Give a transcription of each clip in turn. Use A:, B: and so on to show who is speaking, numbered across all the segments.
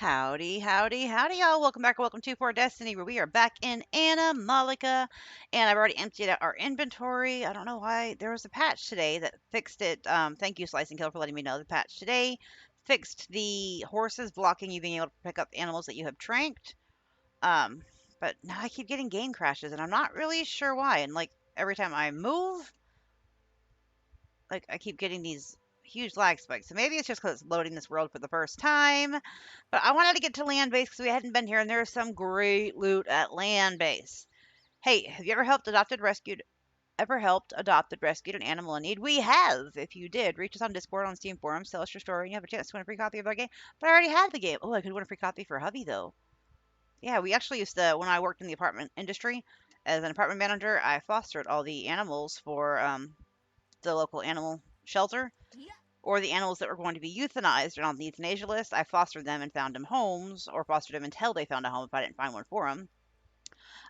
A: Howdy, howdy, howdy, y'all. Welcome back or welcome to For Destiny, where we are back in Animallica. And I've already emptied out our inventory. I don't know why. There was a patch today that fixed it. Thank you, Slice and Kill, for letting me know. The patch today fixed the horses blocking you being able to pick up animals that you have tranked. Um, but now I keep getting game crashes, and I'm not really sure why. And like every time I move, like I keep getting these huge lag spikes. So maybe it's just because it's loading this world for the first time. But I wanted to get to land base because we hadn't been here, and there's some great loot at land base. Hey, have you ever helped, adopted, rescued an animal in need? We have. If you did, reach us on Discord, on Steam forums, tell us your story, and you have a chance to win a free copy of our game. But I already had the game. Oh, I could win a free copy for hubby though. Yeah, we actually used to, when I worked in the apartment industry as an apartment manager, I fostered all the animals for the local animal shelter, or the animals that were going to be euthanized and on the euthanasia list. I fostered them and found them homes, or fostered them until they found a home if I didn't find one for them.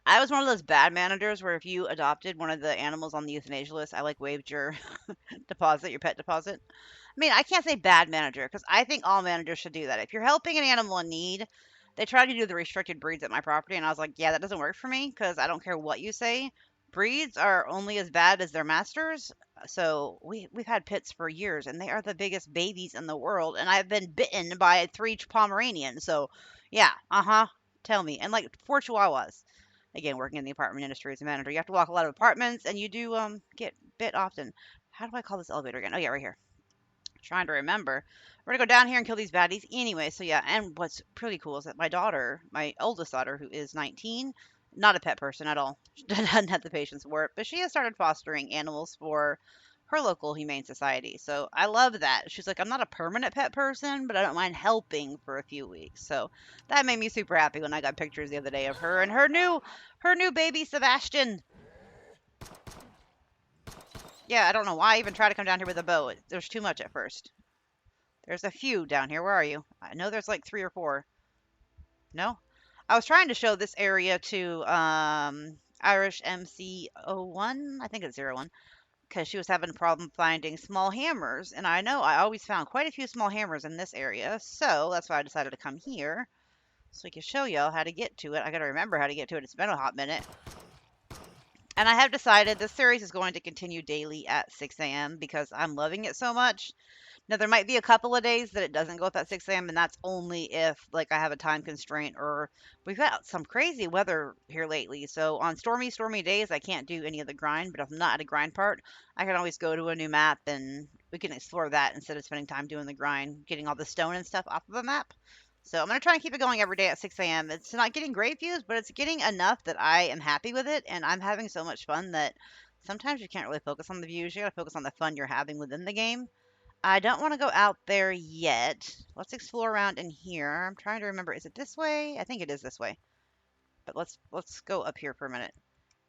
A: I was one of those bad managers where if you adopted one of the animals on the euthanasia list, I like waived your deposit, your pet deposit. I mean, I can't say bad manager because I think all managers should do that. If you're helping an animal in need, they tried to do the restricted breeds at my property, and I was like, yeah, that doesn't work for me because I don't care what you say. Breeds are only as bad as their masters. So we've had pits for years, and they are the biggest babies in the world. And I've been bitten by 3 Pomeranians. So yeah, tell me. And like 4 Chihuahuas. Again, working in the apartment industry as a manager, you have to walk a lot of apartments, and you do get bit often. How do I call this elevator again? Oh yeah, right here. Trying to remember. We're gonna go down here and kill these baddies anyway. So yeah, and what's pretty cool is that my daughter, my oldest daughter, who is 19, not a pet person at all, she doesn't have the patience for it, but she has started fostering animals for her local humane society. So I love that. She's like, I'm not a permanent pet person, but I don't mind helping for a few weeks. So that made me super happy when I got pictures the other day of her and her new baby Sebastian. Yeah, I don't know why I even try to come down here with a bow. There's too much at first. There's a few down here. Where are you? I know there's like 3 or 4. No? I was trying to show this area to Irish MC01. I think it's 01. Because she was having a problem finding small hammers. And I know I always found quite a few small hammers in this area. So that's why I decided to come here. So we can show y'all how to get to it. I gotta remember how to get to it. It's been a hot minute. And I have decided this series is going to continue daily at 6 a.m. because I'm loving it so much. Now, there might be a couple of days that it doesn't go up at 6 a.m., and that's only if, like, I have a time constraint or we've got some crazy weather here lately. So on stormy days, I can't do any of the grind, but if I'm not at a grind part, I can always go to a new map and we can explore that instead of spending time doing the grind, getting all the stone and stuff off of the map. So I'm going to try and keep it going every day at 6 a.m. It's not getting great views, but it's getting enough that I am happy with it, and I'm having so much fun that sometimes you can't really focus on the views. You got to focus on the fun you're having within the game. I don't want to go out there yet. Let's explore around in here. I'm trying to remember. Is it this way? I think it is this way. But let's go up here for a minute.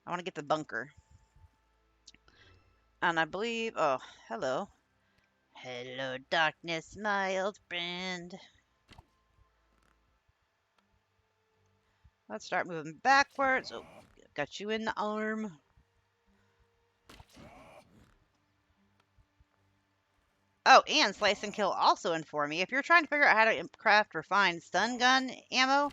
A: I want to get the bunker. And I believe, oh, hello. Hello, darkness, my old friend. Let's start moving backwards. Oh, got you in the arm. Oh, and Slice and Kill also informed me if you're trying to figure out how to craft refined stun gun ammo,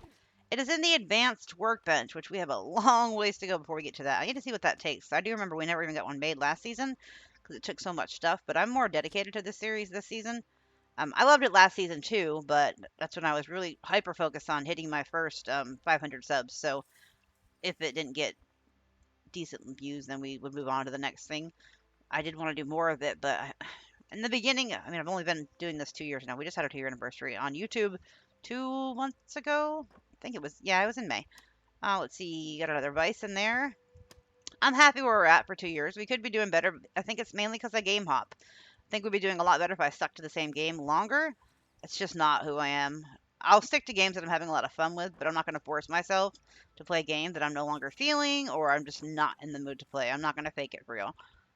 A: it is in the advanced workbench, which we have a long ways to go before we get to that. I need to see what that takes. I do remember we never even got one made last season because it took so much stuff, but I'm more dedicated to this series this season. I loved it last season too, but that's when I was really hyper focused on hitting my first 500 subs. So if it didn't get decent views, then we would move on to the next thing. I did want to do more of it, but in the beginning, I mean, I've only been doing this 2 years now. We just had our 2-year anniversary on YouTube 2 months ago. I think it was, yeah, it was in May. Let's see, got another vice in there. I'm happy where we're at for 2 years. We could be doing better. I think it's mainly because I game hop. I think we'd be doing a lot better if I stuck to the same game longer. It's just not who I am. I'll stick to games that I'm having a lot of fun with, but I'm not going to force myself to play a game that I'm no longer feeling or I'm just not in the mood to play. I'm not going to fake it for real,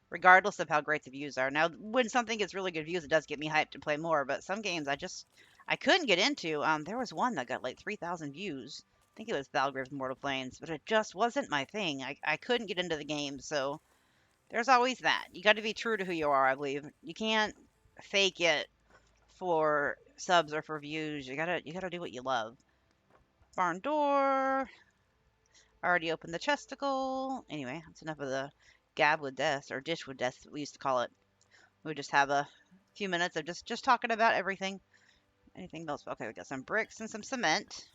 A: regardless of how great the views are. Now, when something gets really good views, it does get me hyped to play more, but some games I couldn't get into. There was one that got like 3,000 views. I think it was Valgrive's Mortal Plains, but it just wasn't my thing. I couldn't get into the game, so there's always that. You got to be true to who you are, I believe. You can't fake it for subs or for views. You gotta do what you love. Barn door. Already opened the chesticle. Anyway, that's enough of the gab with death, or dish with death, we used to call it. We would just have a few minutes of just talking about everything. Anything else? Okay, we got some bricks and some cement.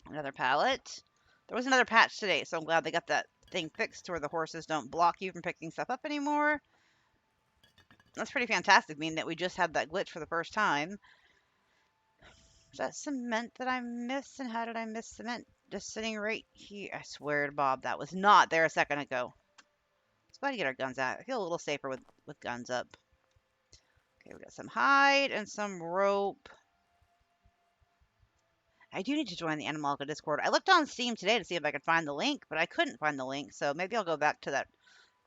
A: Another pallet. There was another patch today, so I'm glad they got that thing fixed to where the horses don't block you from picking stuff up anymore. That's pretty fantastic, meaning that we just had that glitch for the first time. Is that cement that I missed? And how did I miss cement? Just sitting right here. I swear to Bob, that was not there a second ago. Let's go ahead and get our guns out. I feel a little safer with guns up. Okay, we got some hide and some rope. I do need to join the Animallica Discord. I looked on Steam today to see if I could find the link, but I couldn't find the link. So maybe I'll go back to that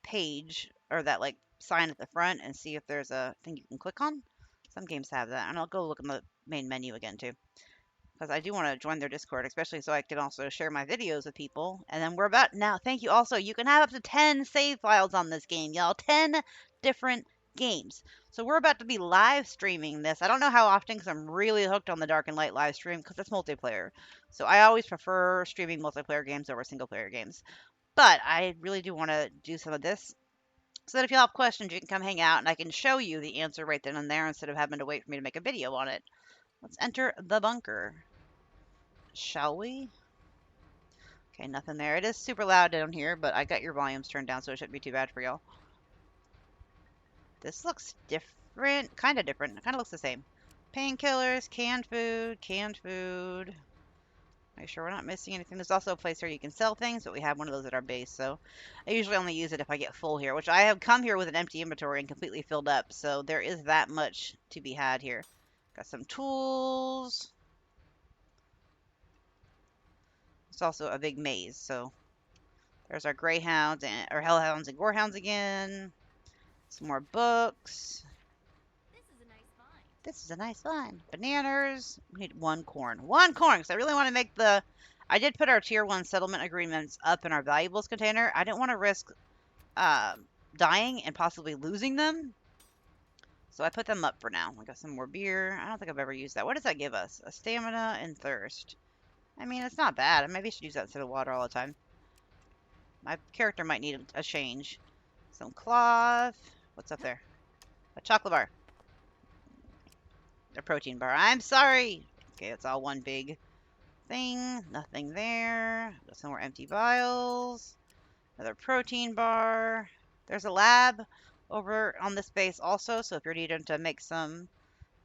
A: page or that like sign at the front and see if there's a thing you can click on. Some games have that, and I'll go look in the main menu again too, because I do want to join their Discord, especially so I can also share my videos with people. And then we're about now. Thank you. Also, you can have up to 10 save files on this game, y'all. 10 different games. So we're about to be live streaming this. I don't know how often because I'm really hooked on the Dark and Light live stream because it's multiplayer. So I always prefer streaming multiplayer games over single player games. But I really do want to do some of this so that if you have questions, you can come hang out and I can show you the answer right then and there instead of having to wait for me to make a video on it. Let's enter the bunker. Shall we? Okay, nothing there. It is super loud down here, but I got your volumes turned down, so it shouldn't be too bad for y'all. This looks different. Kind of different. It kind of looks the same. Painkillers, canned food, canned food. Make sure we're not missing anything. There's also a place where you can sell things, but we have one of those at our base, so I usually only use it if I get full here, which I have come here with an empty inventory and completely filled up, so there is that much to be had here. Got some tools. It's also a big maze, so there's our greyhounds and or hellhounds and gorehounds again. Some more books. This is a nice find. Bananas. We need one corn. One corn, because I really want to make the... I did put our tier 1 settlement agreements up in our valuables container. I didn't want to risk dying and possibly losing them. So I put them up for now. We got some more beer. I don't think I've ever used that. What does that give us? A stamina and thirst. I mean, it's not bad. Maybe I should use that instead of water all the time. My character might need a change. Some cloth. What's up there? A chocolate bar. A protein bar. I'm sorry. Okay, it's all one big thing. Nothing there. Got some more empty vials. Another protein bar. There's a lab over on this base also, so if you're needing to make some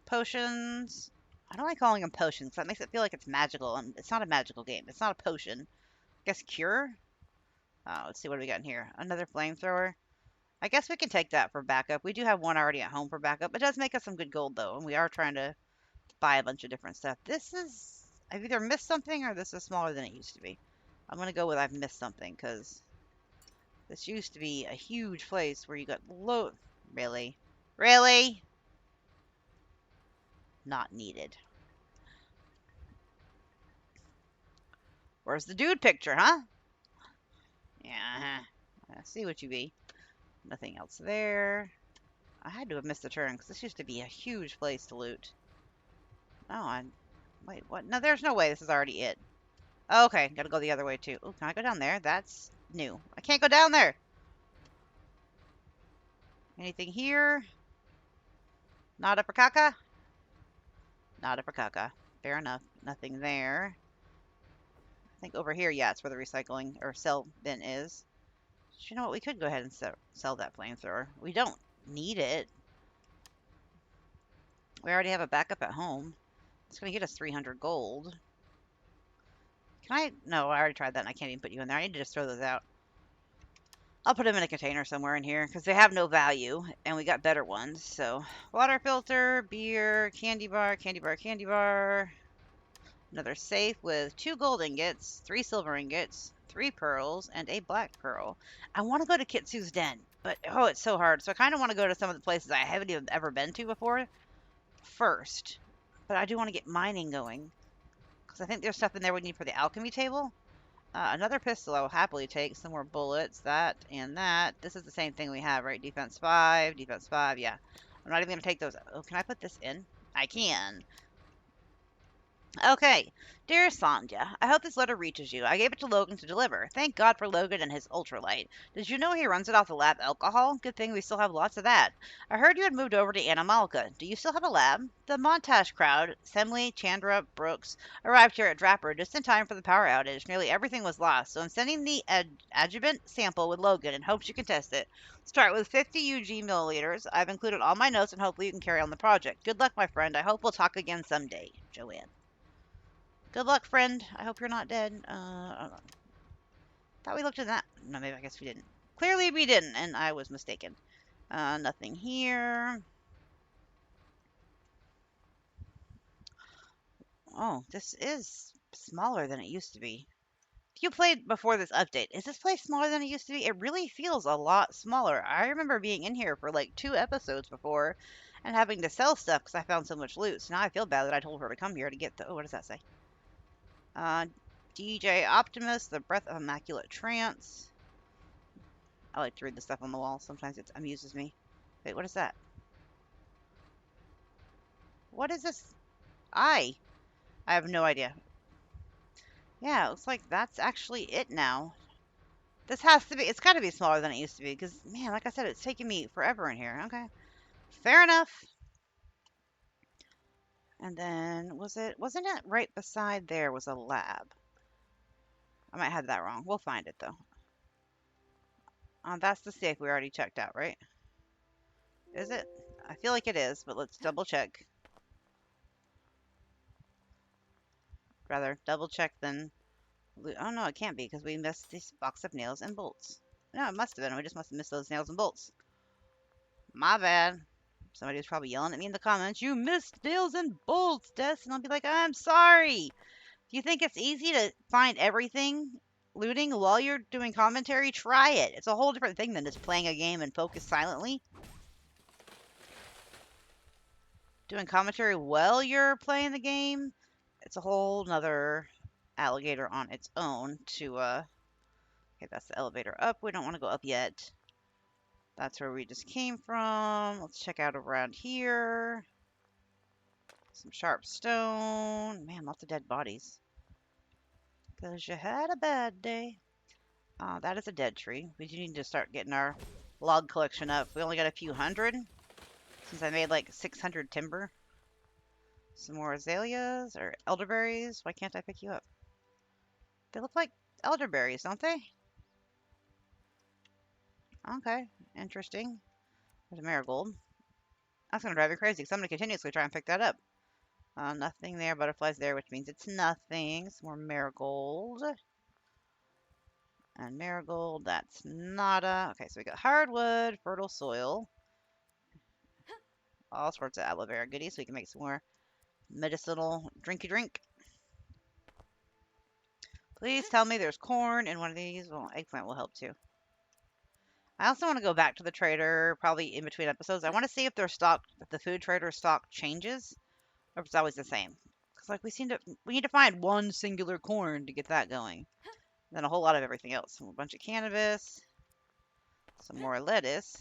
A: potions. I don't like calling them potions because that makes it feel like it's magical, and it's not a magical game. It's not a potion. I guess cure? Oh, let's see what we got in here. Another flamethrower. I guess we can take that for backup. We do have one already at home for backup. It does make us some good gold, though, and we are trying to buy a bunch of different stuff. This is... I've either missed something or this is smaller than it used to be. I'm going to go with I've missed something, because this used to be a huge place where you got low... Really? Really? Not needed. Where's the dude picture, huh? Yeah, I see what you be. Nothing else there. I had to have missed the turn, because this used to be a huge place to loot. Oh, wait, what? No, there's no way this is already it. Okay, gotta go the other way, too. Oh, can I go down there? That's new. I can't go down there! Anything here? Not a prakaka? Not a prakaka. Fair enough. Nothing there. I think over here, yeah, it's where the recycling or sell bin is. But you know what? We could go ahead and sell that flamethrower. We don't need it. We already have a backup at home. It's going to get us 300 gold. Can I? No, I already tried that and I can't even put you in there. I need to just throw those out. I'll put them in a container somewhere in here because they have no value and we got better ones. So, water filter, beer, candy bar, candy bar, candy bar. Another safe with 2 gold ingots, 3 silver ingots, 3 pearls, and a black pearl. I want to go to Kitsu's Den, but oh, it's so hard. So I kind of want to go to some of the places I haven't even ever been to before first. But I do want to get mining going because I think there's stuff in there we need for the alchemy table. Another pistol I will happily take. Some more bullets, that and that. This is the same thing we have, right? Defense 5, yeah. I'm not even going to take those. Oh, can I put this in? I can. Okay. Dear Sandhya, I hope this letter reaches you. I gave it to Logan to deliver. Thank God for Logan and his ultralight. Did you know he runs it off the lab alcohol? Good thing we still have lots of that. I heard you had moved over to Animallica. Do you still have a lab? The montage crowd, Semley, Chandra, Brooks, arrived here at Draper just in time for the power outage. Nearly everything was lost, so I'm sending the adjuvant sample with Logan in hopes you can test it. Start with 50 UG milliliters. I've included all my notes and hopefully you can carry on the project. Good luck, my friend. I hope we'll talk again someday. Joanne. Good luck, friend. I hope you're not dead. I thought we looked at that. No, maybe I guess we didn't. Clearly we didn't, and I was mistaken. Nothing here. Oh, this is smaller than it used to be. If you played before this update, is this place smaller than it used to be? It really feels a lot smaller. I remember being in here for like 2 episodes before and having to sell stuff because I found so much loot. So now I feel bad that I told her to come here to get the. Oh, what does that say? Uh, DJ Optimus, the Breath of Immaculate Trance. I like to read the stuff on the wall. Sometimes it amuses me. Wait, what is that? What is this? I have no idea. Yeah, it looks like that's actually it now. This has to be, it's got to be smaller than it used to be because, man, like I said, it's taking me forever in here. Okay. Fair enough. And then, wasn't it right beside there was a lab? I might have that wrong. We'll find it though. That's the safe we already checked out, right? Is it? I feel like it is, but let's double check. Rather double check than oh no, it can't be because we missed this box of nails and bolts. No, it must have been. We just must have missed those nails and bolts. My bad. Somebody was probably yelling at me in the comments. You missed nails and bolts, Des. And I'll be like, I'm sorry. Do you think it's easy to find everything looting while you're doing commentary? Try it. It's a whole different thing than just playing a game and focus silently. Doing commentary while you're playing the game, it's a whole nother alligator on its own to okay, that's the elevator up. We don't want to go up yet. That's where we just came from. Let's check out around here. Some sharp stone. Man, lots of dead bodies. Because you had a bad day. That is a dead tree. We do need to start getting our log collection up. We only got a few hundred. Since I made like 600 timber. Some more azaleas or elderberries. Why can't I pick you up? They look like elderberries, don't they? Okay, interesting. There's a marigold. That's going to drive you crazy because I'm going to continuously try and pick that up. Nothing there. Butterflies there, which means it's nothing. Some more marigold. And marigold, that's nada. Okay, so we got hardwood, fertile soil. All sorts of aloe vera goodies so we can make some more medicinal drinky drink. Please tell me there's corn in one of these. Well, eggplant will help too. I also want to go back to the trader probably in between episodes. I want to see if their stock, if the food trader stock changes or if it's always the same. Because like we need to find one singular corn to get that going. And then a whole lot of everything else. A bunch of cannabis, some more lettuce,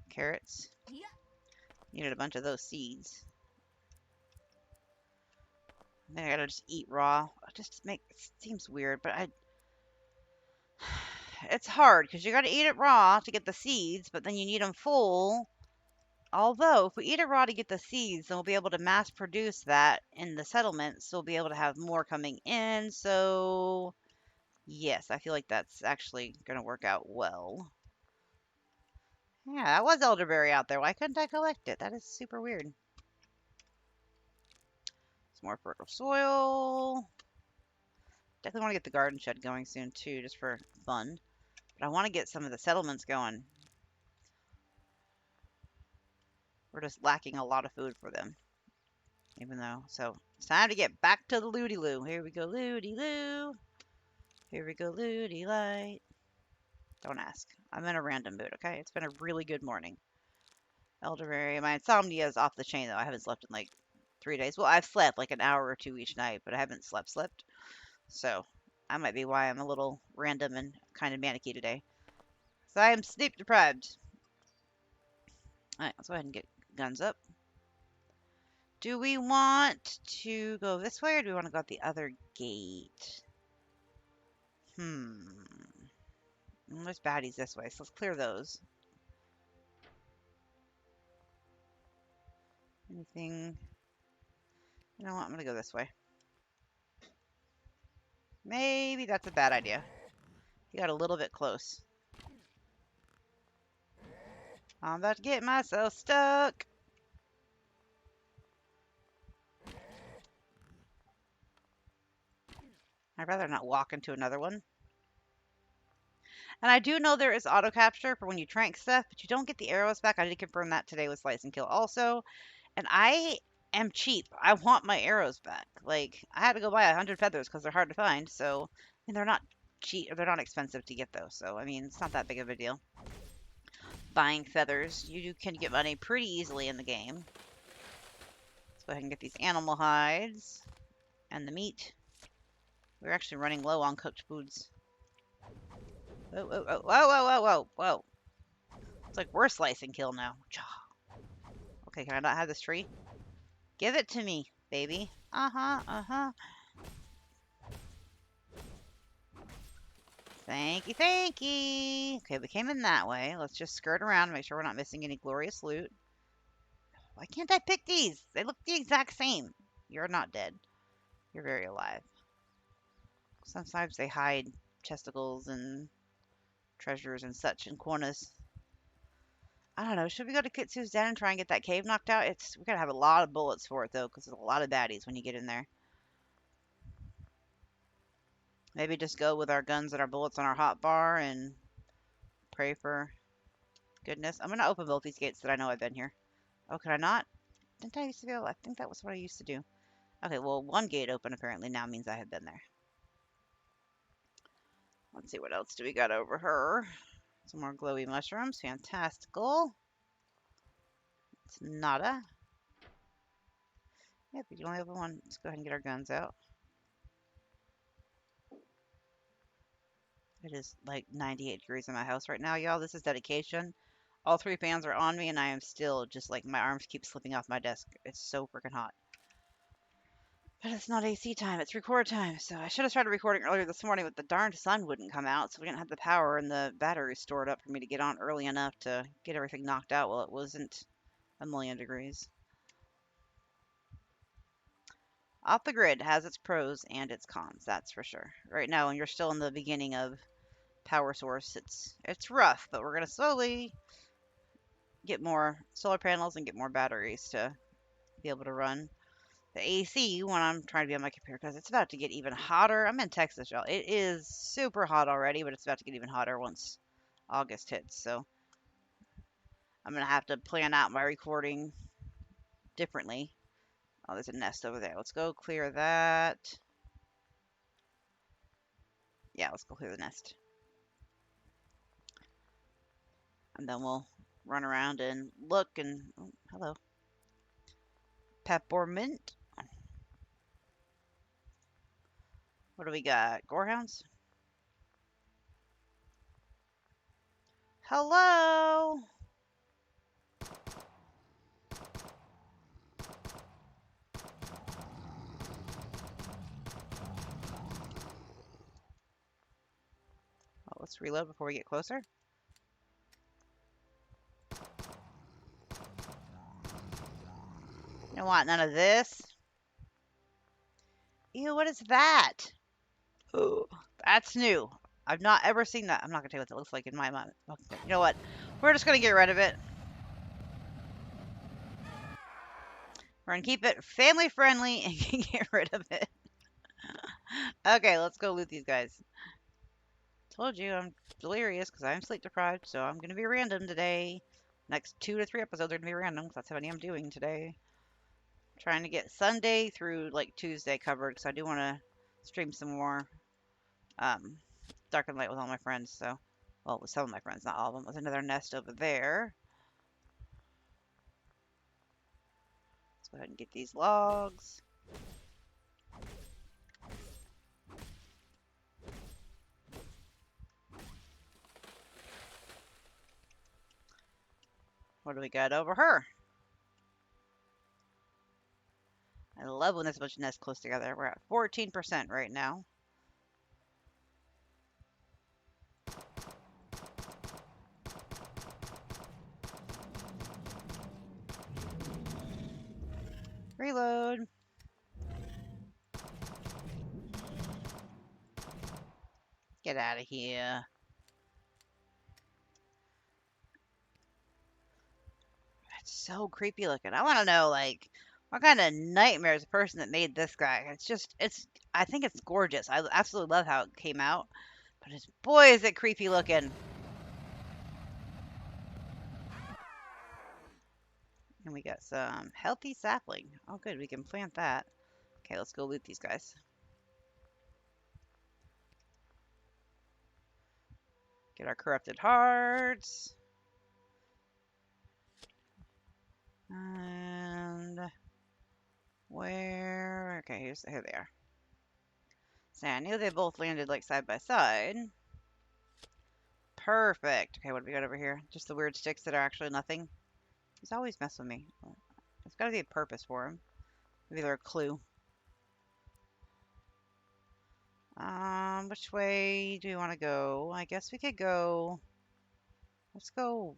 A: carrots. Needed a bunch of those seeds. Then I gotta just eat raw. It seems weird, but it's hard because you gotta eat it raw to get the seeds, but then you need them full. Although, if we eat it raw to get the seeds, then we'll be able to mass produce that in the settlements, so we'll be able to have more coming in. So, yes, I feel like that's actually gonna work out well. Yeah, that was elderberry out there. Why couldn't I collect it? That is super weird. Some more fertile soil. Definitely want to get the garden shed going soon too, just for fun. But I want to get some of the settlements going. We're just lacking a lot of food for them. Even though, so it's time to get back to the looty loo. Here we go, looty loo. Here we go, looty light. Don't ask. I'm in a random mood, okay? It's been a really good morning. Elderberry. My insomnia is off the chain though. I haven't slept in like 3 days. Well, I've slept like an hour or two each night, but I haven't slept. So that might be why I'm a little random and kind of manicky today. So I am sleep deprived. Alright, let's go ahead and get guns up. Do we want to go this way or do we want to go out the other gate? There's baddies this way, so let's clear those. Anything? You know what? I'm gonna go this way. Maybe that's a bad idea. You got a little bit close. I'm about to get myself stuck. I'd rather not walk into another one. And I do know there is auto capture for when you trank stuff, but you don't get the arrows back. I did confirm that today with Slice and Kill also. And I am cheap. I want my arrows back. Like, I had to go buy 100 feathers because they're hard to find. So, and they're not cheap, or they're not expensive to get those. So, I mean, it's not that big of a deal. Buying feathers, you can get money pretty easily in the game. Let's go ahead and get these animal hides and the meat. We're actually running low on cooked foods. Whoa, whoa, whoa, whoa, whoa, whoa, whoa. It's like we're Slice and Kill now. Okay, can I not have this tree? Give it to me, baby. Uh-huh. Thank you, thank you. Okay, we came in that way. Let's just skirt around and make sure we're not missing any glorious loot. Why can't I pick these? They look the exact same. You're not dead. You're very alive. Sometimes they hide chesticles and treasures and such in corners. I don't know. Should we go to Kitsu's Den and try and get that cave knocked out? We gotta have a lot of bullets for it though, because there's a lot of baddies when you get in there. Maybe just go with our guns and our bullets on our hotbar and pray for goodness. I'm gonna open both these gates that I know I've been here. Oh, could I not? Didn't I used to be able? I think that was what I used to do. Okay, well, one gate open apparently now means I have been there. Let's see, what else do we got over her? Some more glowy mushrooms. Fantastical. It's nada. Yep, you only have one. Let's go ahead and get our guns out. It is like 98 degrees in my house right now, y'all. This is dedication. All 3 fans are on me, and I am still just like my arms keep slipping off my desk. It's so freaking hot. But it's not AC time, it's record time. So I should have started recording earlier this morning, but the darned sun wouldn't come out, so we didn't have the power and the battery stored up for me to get on early enough to get everything knocked out while it wasn't a million degrees. Off the grid has its pros and its cons, that's for sure. Right now, when you're still in the beginning of power source, it's rough, but we're gonna slowly get more solar panels and get more batteries to be able to run the AC when I'm trying to be on my computer, because it's about to get even hotter. I'm in Texas, y'all. It is super hot already, but it's about to get even hotter once August hits. So I'm going to have to plan out my recording differently. Oh, there's a nest over there. Let's go clear that. Yeah, let's go clear the nest. And then we'll run around and look and... Oh, hello. Peppermint. What do we got? Gorehounds? Hello! Oh, let's reload before we get closer. You don't want none of this. Ew, what is that? Oh, that's new. I've not ever seen that. I'm not going to tell you what it looks like in my mind. Okay, you know what? We're just going to get rid of it. We're going to keep it family friendly and get rid of it. Okay, let's go loot these guys. Told you I'm delirious because I'm sleep deprived, so I'm going to be random today. Next 2 to 3 episodes are going to be random because that's how many I'm doing today. Trying to get Sunday through like Tuesday covered because I do want to stream some more Dark and Light with all my friends. So, well, with some of my friends, not all of them. There's another nest over there. Let's go ahead and get these logs. What do we got over her? I love when there's a bunch of nests close together. We're at 14% right now. Reload. Get out of here. It's so creepy looking. I want to know, like, what kind of nightmare is the person that made this guy? I think it's gorgeous. I absolutely love how it came out. But boy, is it creepy looking. And we got some healthy sapling. Oh, good. We can plant that. Okay, let's go loot these guys. Get our corrupted hearts. And where? Okay, here they are. So I knew they both landed like side by side. Perfect. Okay, what do we got over here? Just the weird sticks that are actually nothing. He's always messing with me. There's got to be a purpose for him. Maybe they're a clue. Which way do we want to go? I guess we could go. Let's go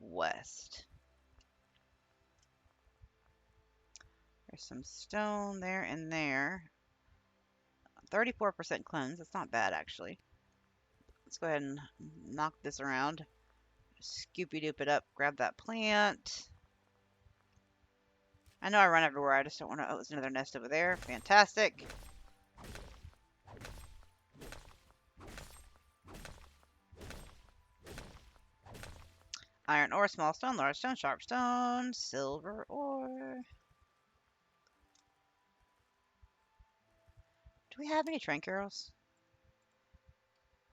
A: west. There's some stone there and there. 34% cleanse. That's not bad, actually. Let's go ahead and knock this around. Scoopy doop it up. Grab that plant. I know I run everywhere. I just don't want to. Oh, there's another nest over there. Fantastic. Iron ore, small stone, large stone, sharp stone, silver ore. Do we have any trank arrows?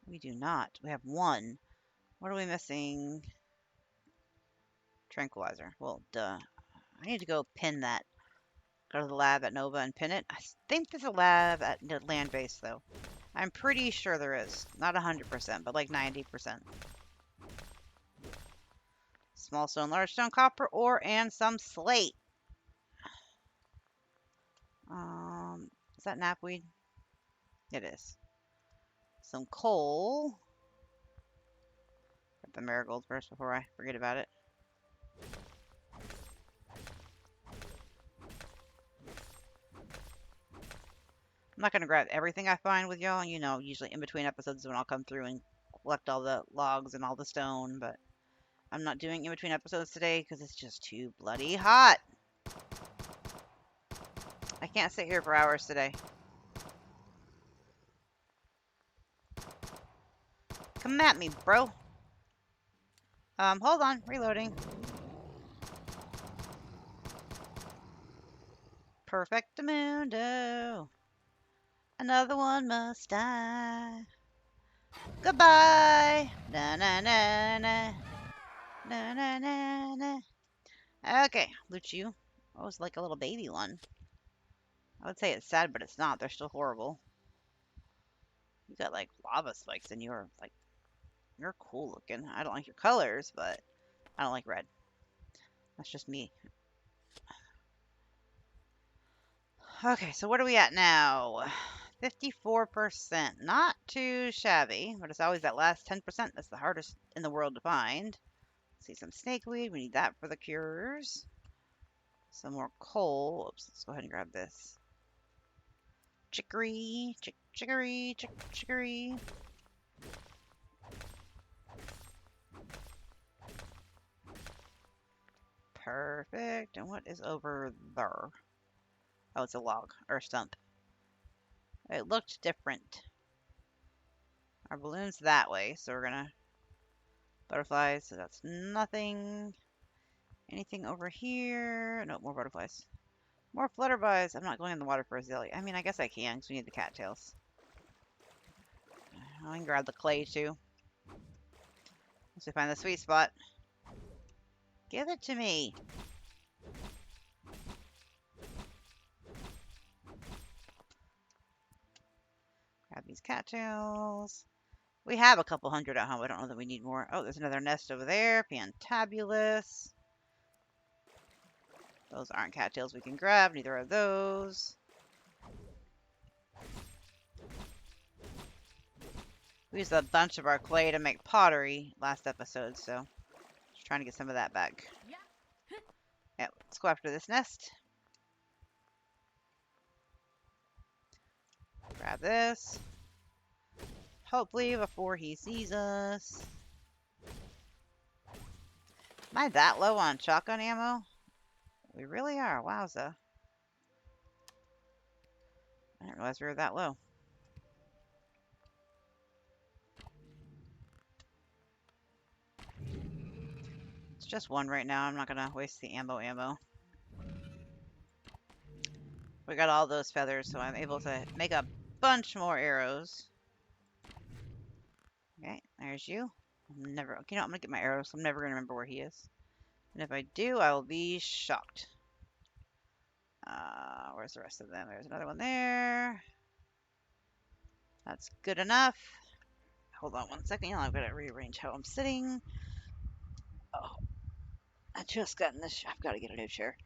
A: We do not. We have one. What are we missing? Tranquilizer. Well, duh. I need to go pin that. Go to the lab at Nova and pin it. I think there's a lab at the land base, though. I'm pretty sure there is. Not 100%, but like 90%. Small stone, large stone, copper ore, and some slate. Is that knapweed? It is. Some coal. Get the marigold first before I forget about it. I'm not going to grab everything I find with y'all. You know, usually in between episodes when I'll come through and collect all the logs and all the stone, but I'm not doing in between episodes today because it's just too bloody hot. I can't sit here for hours today. Come at me, bro. Hold on. Reloading. Perfectamundo. Another one must die. Goodbye. Na na na na. Na na na na. Okay, loot you. Oh, it's like a little baby one. I would say it's sad, but it's not. They're still horrible. You got like lava spikes and you're like, you're cool looking. I don't like your colors, but I don't like red. That's just me. Okay, so what are we at now? 54%. Not too shabby, but it's always that last 10% that's the hardest in the world to find. See some snakeweed. We need that for the cures. Some more coal. Oops, let's go ahead and grab this. Chicory, chicory, chicory. Perfect. And what is over there? Oh, it's a log or a stump. It looked different. Our balloon's that way, so we're gonna butterflies. So that's nothing. Anything over here? No, more butterflies. More flutterbies. I'm not going in the water for azalea. I mean, I guess I can because we need the cattails. I can grab the clay too. Once we find the sweet spot. Give it to me. Grab these cattails. We have a couple hundred at home. I don't know that we need more. Oh, there's another nest over there. Fantabulous. Those aren't cattails we can grab. Neither are those. We used a bunch of our clay to make pottery last episode, so just trying to get some of that back. Yeah, let's go after this nest. Grab this. Hopefully before he sees us. Am I that low on shotgun ammo? We really are. Wowza. I didn't realize we were that low. It's just one right now. I'm not going to waste the ammo. We got all those feathers, so I'm able to make a bunch more arrows. Okay, there's you. I'm never, you know, I'm going to get my arrows. So I'm never going to remember where he is. And if I do, I will be shocked. Where's the rest of them? There's another one there. That's good enough. Hold on one second. I've got to rearrange how I'm sitting. Oh, I just got in this. I've got to get a new chair.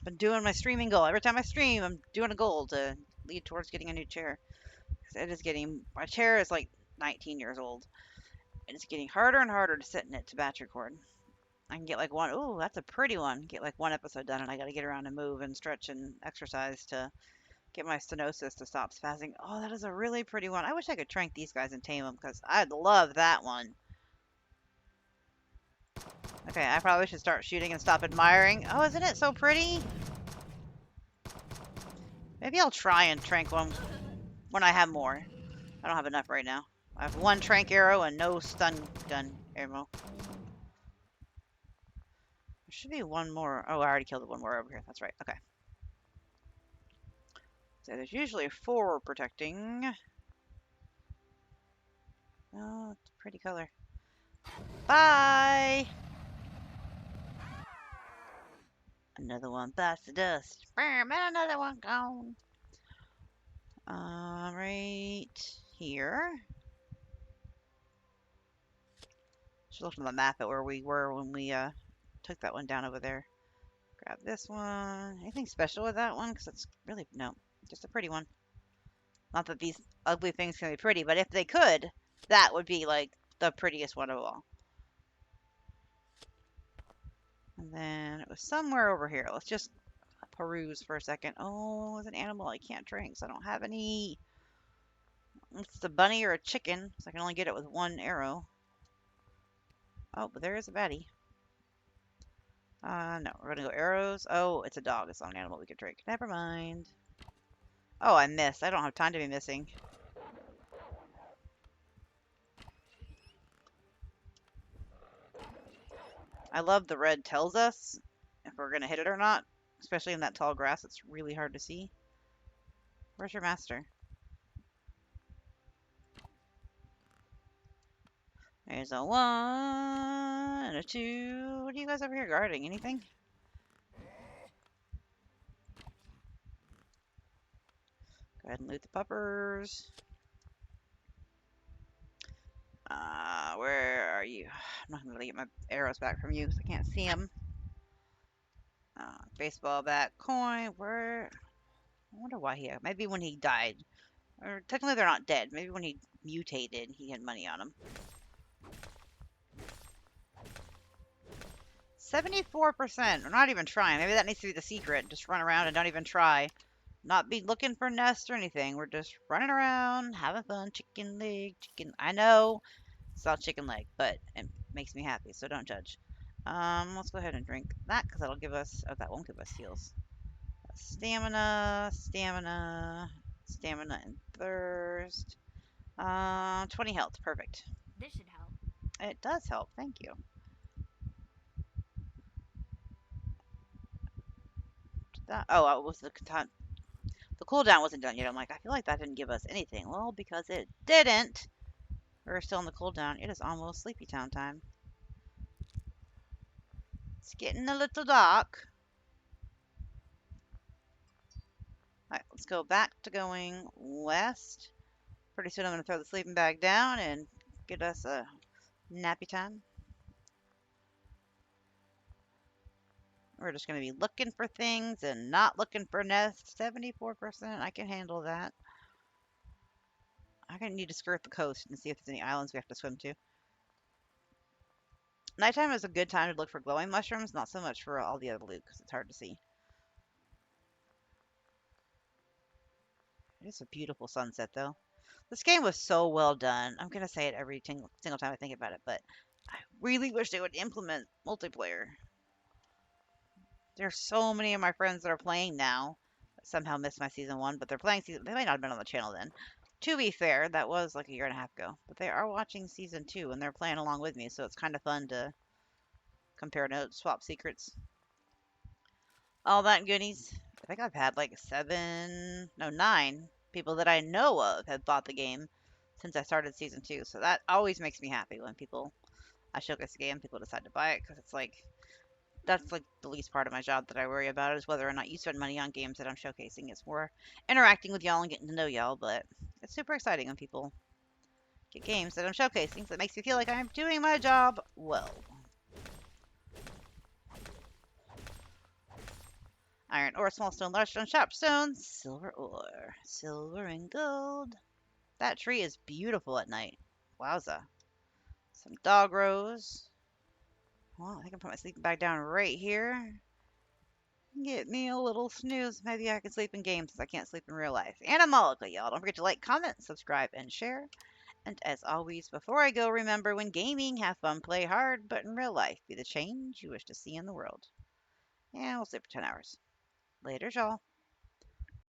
A: Been doing my streaming goal. Every time I stream, I'm doing a goal to lead towards getting a new chair. It is getting, my chair is like 19 years old. And it's getting harder and harder to sit in it to batch record. I can get like one, ooh, that's a pretty one. Get like one episode done and I got to get around and move and stretch and exercise to get my stenosis to stop spazzing. Oh, that is a really pretty one. I wish I could trank these guys and tame them because I'd love that one. Okay, I probably should start shooting and stop admiring. Oh, isn't it so pretty? Maybe I'll try and trank one when I have more. I don't have enough right now. I have one trank arrow and no stun gun ammo. There should be one more. Oh, I already killed one more over here. That's right. Okay. So there's usually 4 protecting. Oh, it's a pretty color. Bye! Another one bites the dust. Bam, and another one gone. Right here. Just look on the map at where we were when we took that one down over there. Grab this one. Anything special with that one? Because it's really, no, just a pretty one. Not that these ugly things can be pretty, but if they could, that would be like the prettiest one of all. And then it was somewhere over here. Let's just peruse for a second. Oh, it's an animal I can't drink, so I don't have any. It's a bunny or a chicken, so I can only get it with one arrow. Oh, but there is a baddie. No, we're gonna go arrows. Oh, it's a dog. It's not an animal we could drink. Never mind. Oh, I missed. I don't have time to be missing. I love the red tells us if we're gonna hit it or not, especially in that tall grass. It's really hard to see. Where's your master? There's a 1 and a 2. What are you guys over here guarding? Anything? Go ahead and loot the puppers. Where are you? I'm not gonna get my arrows back from you because I can't see them. Baseball bat, coin. Where? I wonder why he. Maybe when he died, or technically they're not dead. Maybe when he mutated, he had money on him. 74%. We're not even trying. Maybe that needs to be the secret. Just run around and don't even try. Not be looking for nests or anything. We're just running around, having fun. Chicken leg, chicken. I know it's not chicken leg, but it makes me happy, so don't judge. Let's go ahead and drink that because that'll give us. Oh, that won't give us heals. Stamina, stamina, stamina, and thirst. 20 health. Perfect.
B: This should help.
A: It does help. Thank you. Oh, it was the cooldown wasn't done yet. I'm like, I feel like that didn't give us anything. Well, because it didn't. We're still in the cooldown. It is almost Sleepy Town time. It's getting a little dark. Alright, let's go back to going west. Pretty soon I'm going to throw the sleeping bag down and get us a nappy time. We're just going to be looking for things and not looking for nests. 74%. I can handle that. I'm going to need to skirt the coast and see if there's any islands we have to swim to. Nighttime is a good time to look for glowing mushrooms, not so much for all the other loot because it's hard to see. It's a beautiful sunset, though. This game was so well done. I'm going to say it every single time I think about it, but I really wish they would implement multiplayer. There's so many of my friends that are playing now that somehow missed my season 1, but they're playing season. They might not have been on the channel then. To be fair, that was like a year and a half ago, but they are watching season 2 and they're playing along with me, so it's kind of fun to compare notes, swap secrets, all that goodies. I think I've had like 9 people that I know of have bought the game since I started season 2, so that always makes me happy when I showcase the game, people decide to buy it because it's like that's like the least part of my job that I worry about is whether or not you spend money on games that I'm showcasing. It's more interacting with y'all and getting to know y'all, but it's super exciting when people get games that I'm showcasing, so it makes me feel like I'm doing my job well. Iron ore, small stone, large stone, sharp stone, silver ore, silver and gold. That tree is beautiful at night. Wowza. Some dog rose. Well, I think I put my sleeping bag down right here. Get me a little snooze. Maybe I can sleep in games since I can't sleep in real life. Animallica, y'all. Don't forget to like, comment, subscribe, and share. And as always, before I go, remember when gaming, have fun, play hard, but in real life, be the change you wish to see in the world. And we'll sleep for 10 hours. Later, y'all.